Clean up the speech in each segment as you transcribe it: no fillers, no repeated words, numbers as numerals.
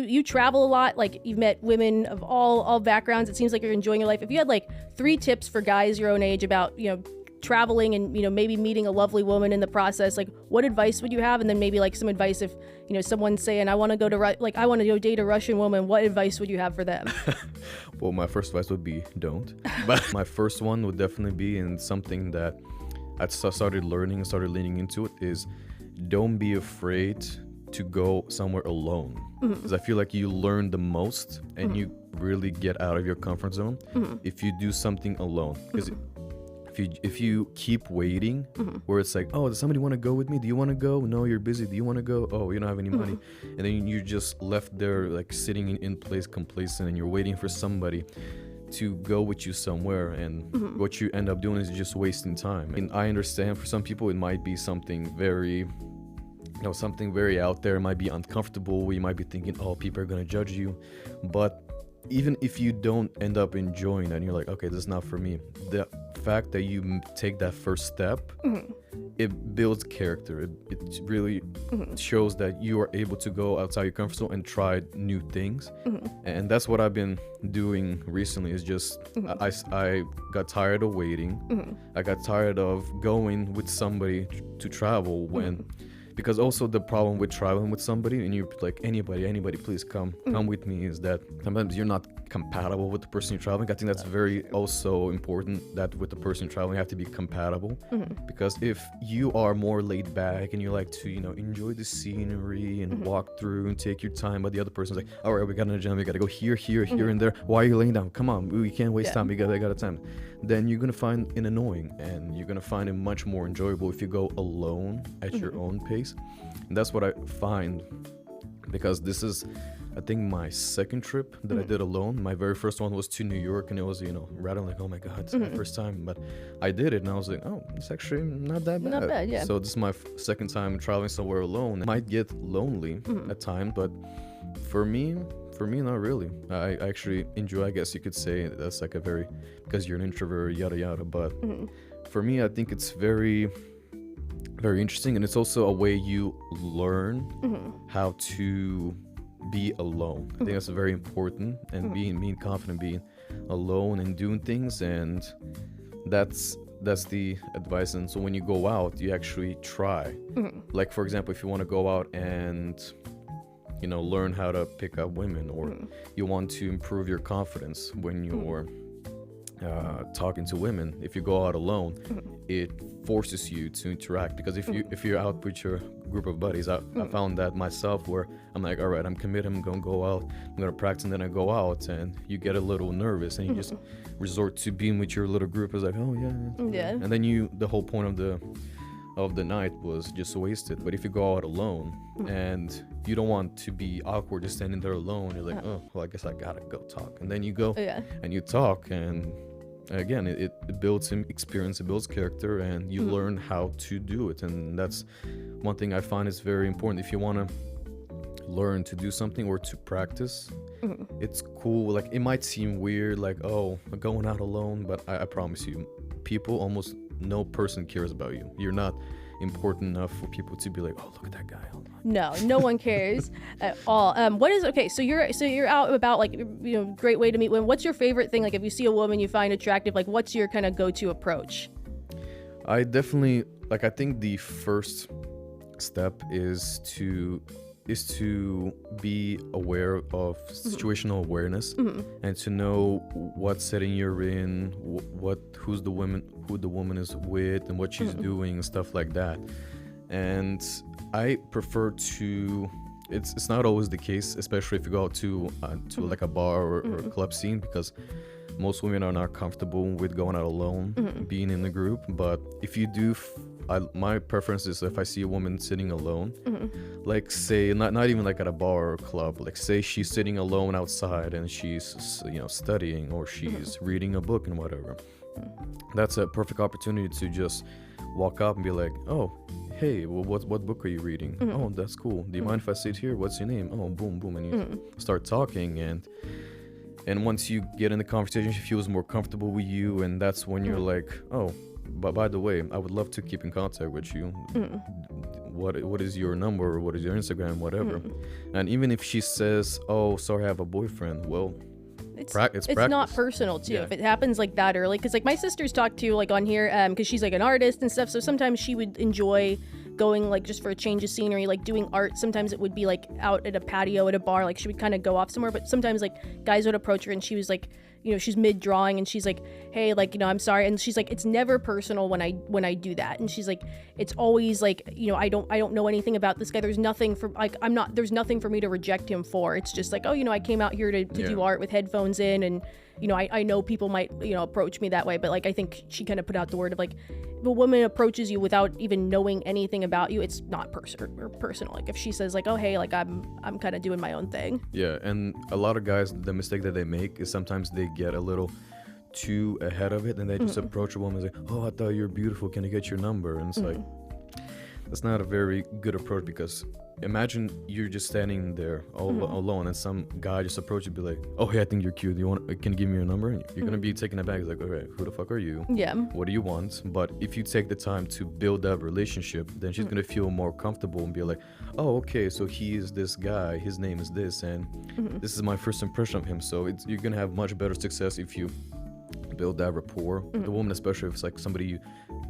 You travel a lot, like you've met women of all backgrounds. It seems like you're enjoying your life. If you had like 3 tips for guys your own age about, traveling and, maybe meeting a lovely woman in the process, like what advice would you have? And then maybe like some advice if, someone's saying, I want to go go date a Russian woman, what advice would you have for them? Well, my first advice would be don't. But my first one would definitely be, and something that I started learning and started leaning into it, is don't be afraid to go somewhere alone. Because I feel like you learn the most and you really get out of your comfort zone if you do something alone. Because if you keep waiting, where it's like, oh, does somebody want to go with me? Do you want to go? No, you're busy. Do you want to go? Oh, you don't have any money. And then you're just left there like sitting in place complacent, and you're waiting for somebody to go with you somewhere, and what you end up doing is just wasting time. And I understand for some people it might be something very something very out there. It might be uncomfortable. You might be thinking, oh, people are going to judge you. But even if you don't end up enjoying that and you're like, okay, this is not for me, the fact that you take that first step, it builds character. It really shows that you are able to go outside your comfort zone and try new things. And that's what I've been doing recently, is just I got tired of waiting. I got tired of going with somebody to travel because also the problem with traveling with somebody and you're like, anybody please come with me, is that sometimes you're not compatible with the person you're traveling. I think that's very also important, that with the person you're traveling you have to be compatible. Because if you are more laid back and you like to enjoy the scenery and walk through and take your time, but the other person's like, all right, we got an agenda, we gotta go here and there, why are you laying down, come on, we can't waste time, we got a time, then you're gonna find it annoying, and you're gonna find it much more enjoyable if you go alone at your own pace. And that's what I find, because this is, I think, my second trip that I did alone. My very first one was to New York, and it was, rattling like, oh my God, it's my first time. But I did it, and I was like, oh, it's actually not that bad. Not bad, yeah. So this is my second time traveling somewhere alone. It might get lonely at times, but for me, not really. I actually enjoy, I guess you could say, that's like because you're an introvert, yada yada. But for me, I think it's very, very interesting, and it's also a way you learn how to be alone. I think that's very important, and being confident, being alone and doing things, and that's the advice. And so when you go out, you actually try. Like, for example, if you want to go out and learn how to pick up women, or you want to improve your confidence when you're talking to women, if you go out alone, it forces you to interact. Because if you're out with your group of buddies, I found that myself, where I'm like, all right, I'm committed, I'm gonna go out, I'm gonna practice, and then I go out, and you get a little nervous, and you just resort to being with your little group. It's like, oh yeah, and then the whole point of the night was just wasted. But if you go out alone and you don't want to be awkward just standing there alone, you're like, oh, well, I guess I gotta go talk. And then you go and you talk, and again, it builds experience, it builds character, and you learn how to do it. And that's one thing I find is very important. If you want to learn to do something or to practice, it's cool. Like, it might seem weird, like, oh, going out alone, but I promise you, almost no person cares about you. You're not important enough for people to be like, oh, look at that guy. No one cares at all. So you're out about, like, great way to meet women. What's your favorite thing? Like, if you see a woman you find attractive, like, what's your kind of go-to approach? I definitely, like, I think the first step is to be aware of situational awareness, and to know what setting you're in, who the woman is with, and what she's doing, and stuff like that. And I prefer to, it's not always the case, especially if you go out to like a bar or a club scene, because most women are not comfortable with going out alone, being in a group. But if you do, my preference is, if I see a woman sitting alone, like, say, not even like at a bar or club, like, say she's sitting alone outside and she's studying, or she's reading a book and whatever, that's a perfect opportunity to just walk up and be like, oh, hey, well, what book are you reading? Oh, that's cool. Do you mind if I sit here? What's your name? Oh, boom, boom, and you start talking, and once you get in the conversation, she feels more comfortable with you, and that's when you're like, oh, but by the way, I would love to keep in contact with you. what is your number, what is your Instagram, whatever. And even if she says, oh, sorry, I have a boyfriend, well, it's practice. not personal too. Yeah. If it happens like that early, because like my sister's talked to like on here, because she's like an artist and stuff, so sometimes she would enjoy going like just for a change of scenery, like doing art. Sometimes it would be like out at a patio at a bar, like she would kind of go off somewhere. But sometimes like guys would approach her and she was like, you know, she's mid drawing and she's like, hey, like, you know, I'm sorry. And she's like, it's never personal when I do that. And she's like, it's always like, you know, I don't know anything about this guy. There's nothing for like, there's nothing for me to reject him for. It's just like, oh, you know, I came out here to do art with headphones in, and you know, I know people might, you know, approach me that way, but like I think she kind of put out the word of like, if a woman approaches you without even knowing anything about you, it's not personal. Like if she says like, oh hey, like I'm kind of doing my own thing. Yeah, and a lot of guys, the mistake that they make is sometimes they get a little too ahead of it and they just approach a woman and say, oh, I thought you were beautiful, can I get your number? And it's like, that's not a very good approach, because imagine you're just standing there all alone and some guy just approaches you and be like, oh hey, I think you're cute, can you give me your number? And you're gonna be taken aback. It's like, okay, who the fuck are you? Yeah, what do you want? But if you take the time to build that relationship, then she's gonna feel more comfortable and be like, oh okay, so he is this guy, his name is this, and this is my first impression of him. So you're gonna have much better success if you build that rapport with the woman, especially if it's like somebody you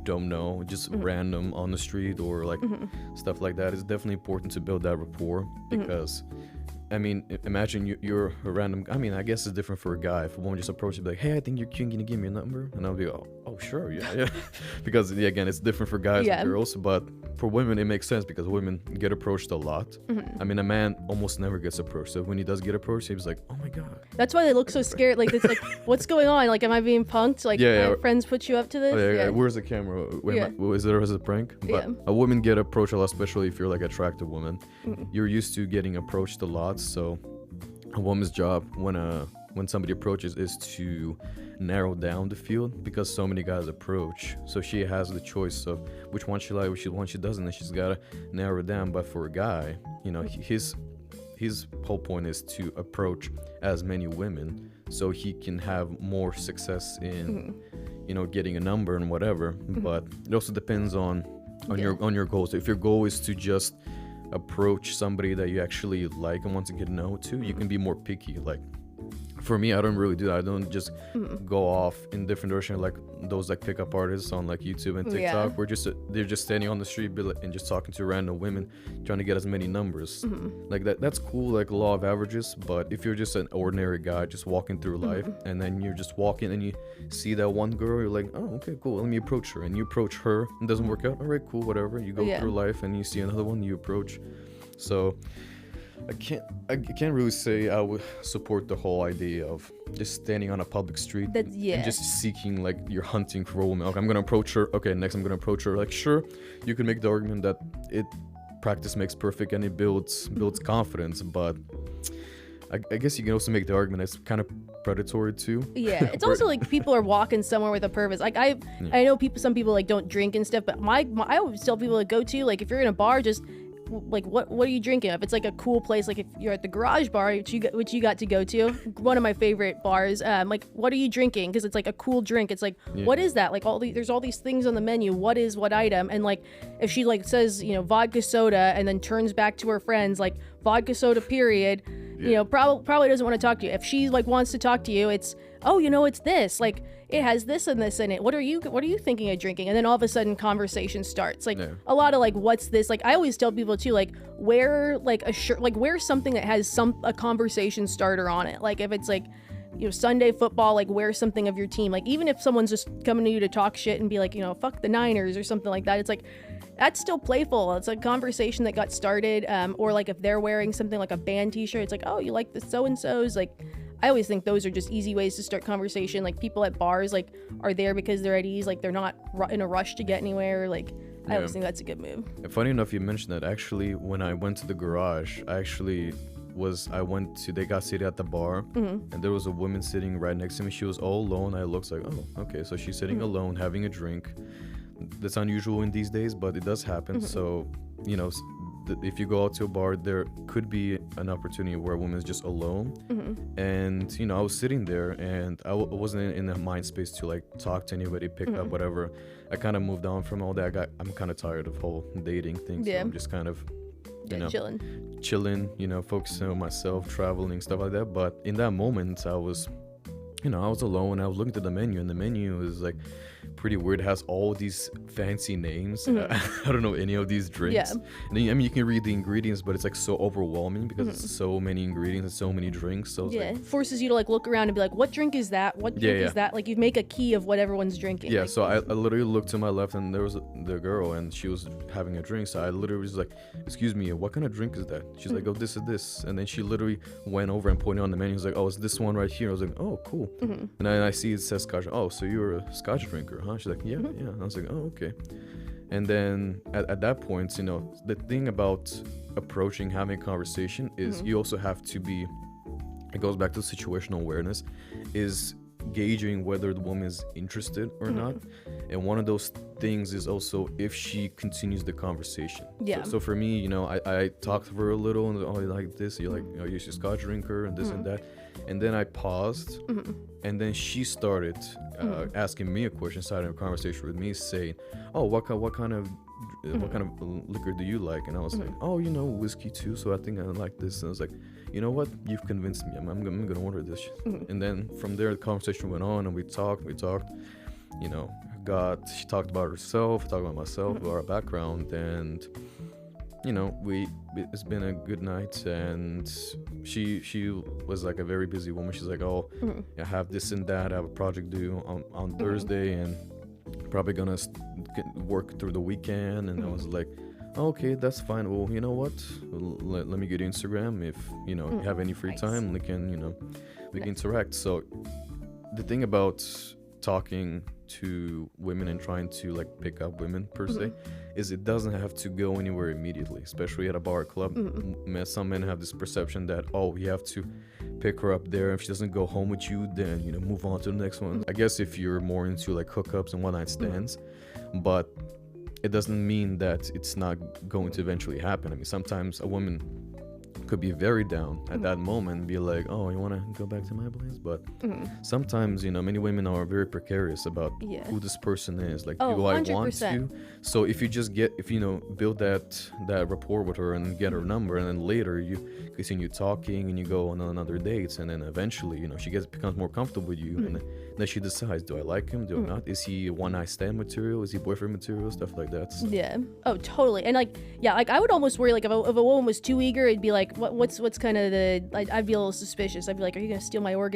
don't know, just random on the street or like stuff like that. It's definitely important to build that rapport, because I mean, imagine you're a random, I mean, I guess it's different for a guy. If a woman just approaches you, be like, hey, I think you're cute, can you give me a number? And I'll be, oh sure, yeah. Because again, it's different for guys and girls, but for women, it makes sense because women get approached a lot. I mean, a man almost never gets approached. So when he does get approached, he's like, oh my God. That's why they look so scared. Like, it's like, what's going on? Like, am I being punked? Like, my friends put you up to this? Oh, yeah. Where's the camera? Is there as a prank? But a woman get approached a lot, especially if you're like attractive woman. You're used to getting approached a lot, so a woman's job when somebody approaches is to narrow down the field, because so many guys approach, so she has the choice of which one she likes, which one she doesn't, and she's got to narrow it down. But for a guy, you know, his whole point is to approach as many women so he can have more success in you know, getting a number and whatever. But it also depends on your goals. If your goal is to just approach somebody that you actually like and want to get to know to, you can be more picky. Like for me, I don't really do that. I don't just go off in different directions like those like pickup artists on like YouTube and TikTok. They're just standing on the street and just talking to random women trying to get as many numbers. Like that's cool, like law of averages. But if you're just an ordinary guy just walking through life and then you're just walking and you see that one girl, you're like, oh okay, cool, let me approach her. And you approach her, it doesn't work out, all right, cool, whatever. You go through life and you see another one, you approach. So I can't really say I would support the whole idea of just standing on a public street and just seeking, like you're hunting for a woman. Okay, I'm gonna approach her. Okay, next I'm gonna approach her. Like sure, you can make the argument that practice makes perfect and it builds confidence, but I guess you can also make the argument it's kind of predatory too. Yeah, it's also like people are walking somewhere with a purpose. Like I know some people like don't drink and stuff, but I always tell people to go to, like if you're in a bar, just like what are you drinking? If it's like a cool place, like if you're at the Garage Bar, which you got to go to, one of my favorite bars, like what are you drinking? Because it's like a cool drink. It's like what is that? Like there's all these things on the menu. What is what item? And like if she like says, you know, vodka soda and then turns back to her friends like vodka soda period, you know, probably doesn't want to talk to you. If she like wants to talk to you, it's, oh, you know, it's this, like it has this and this in it. What are you thinking of drinking? And then all of a sudden conversation starts. Like a lot of like, what's this? Like I always tell people too, like wear like a shirt, like wear something that has a conversation starter on it. Like if it's like, you know, Sunday football, like wear something of your team. Like even if someone's just coming to you to talk shit and be like, you know, fuck the Niners or something like that, it's like, that's still playful. It's a conversation that got started. Or like if they're wearing something like a band t-shirt, it's like, oh, you like the so-and-sos? Like I always think those are just easy ways to start conversation. Like people at bars like are there because they're at ease, like they're not in a rush to get anywhere. Like I always think that's a good move. And funny enough, you mentioned that. Actually, when I went to the Garage, they got seated at the bar and there was a woman sitting right next to me. She was all alone. I looked like, oh, okay, so she's sitting alone having a drink. That's unusual in these days, but it does happen. So, you know, if you go out to a bar, there could be an opportunity where a woman is just alone. And, I was sitting there and I wasn't in the mind space to like talk to anybody, pick up whatever. I kind of moved on from all that. I'm kind of tired of whole dating thing. So I'm just kind of, chilling, focusing on myself, traveling, stuff like that. But in that moment, I was alone. I was looking at the menu, and the menu is like pretty weird. It has all these fancy names. I don't know any of these drinks. Yeah. And then, you can read the ingredients, but it's like so overwhelming because it's so many ingredients and so many drinks. So it forces you to like look around and be like, what drink is that? What drink is that? Like you make a key of what everyone's drinking. Yeah. Like, So I literally looked to my left, and there was the girl, and she was having a drink. So I literally was like, "Excuse me, what kind of drink is that?" She's like, "Oh, this is this." And then she literally went over and pointed on the menu. She was like, "Oh, it's this one right here." I was like, "Oh, cool." And then I see it says Scotch. "Oh, so you're a Scotch drinker, huh?" She's like, yeah. I was like, "Oh, okay." And then at that point, the thing about approaching, having a conversation is you also have to be, it goes back to situational awareness, is gauging whether the woman is interested or not. And one of those things is also if she continues the conversation. Yeah. So for me, I talked to her a little, and oh, you like this? You're like, you're a Scotch drinker and this and that. And then I paused, and then she started asking me a question, starting a conversation with me, saying, "Oh, what kind of liquor do you like?" And I was like, "Oh, whiskey too. So I think I like this." And I was like, "You know what? You've convinced me. I'm gonna order this." And then from there, the conversation went on, and we talked. She talked about herself, talked about myself, about our background, and it's been a good night. And she was like a very busy woman. She's like, "Oh, I have this and that. I have a project due on Thursday, and probably gonna work through the weekend." And I was like, "Okay, that's fine. Well, you know what? Let me get Instagram. If you have any free time, we can interact." So the thing about talking to women and trying to like pick up women per se is it doesn't have to go anywhere immediately, especially at a bar or club. Some men have this perception that, oh, you have to pick her up there. If she doesn't go home with you, then move on to the next one. I guess if you're more into like hookups and one night stands, but it doesn't mean that it's not going to eventually happen. I mean, sometimes a woman could be very down at that moment and be like, "Oh, you want to go back to my place?" But sometimes many women are very precarious about who this person is. Like, do I 100%. want to? So if you just build that rapport with her and get her number, and then later you continue talking and you go on another dates, and then eventually she becomes more comfortable with you, and then she decides, do I like him, do I not? Is he one night stand material? Is he boyfriend material? Stuff like that. So. Yeah. Oh, totally. And like I would almost worry, like if a woman was too eager, it'd be like, what's kind of I'd be a little suspicious. I'd be like, are you gonna steal my organs?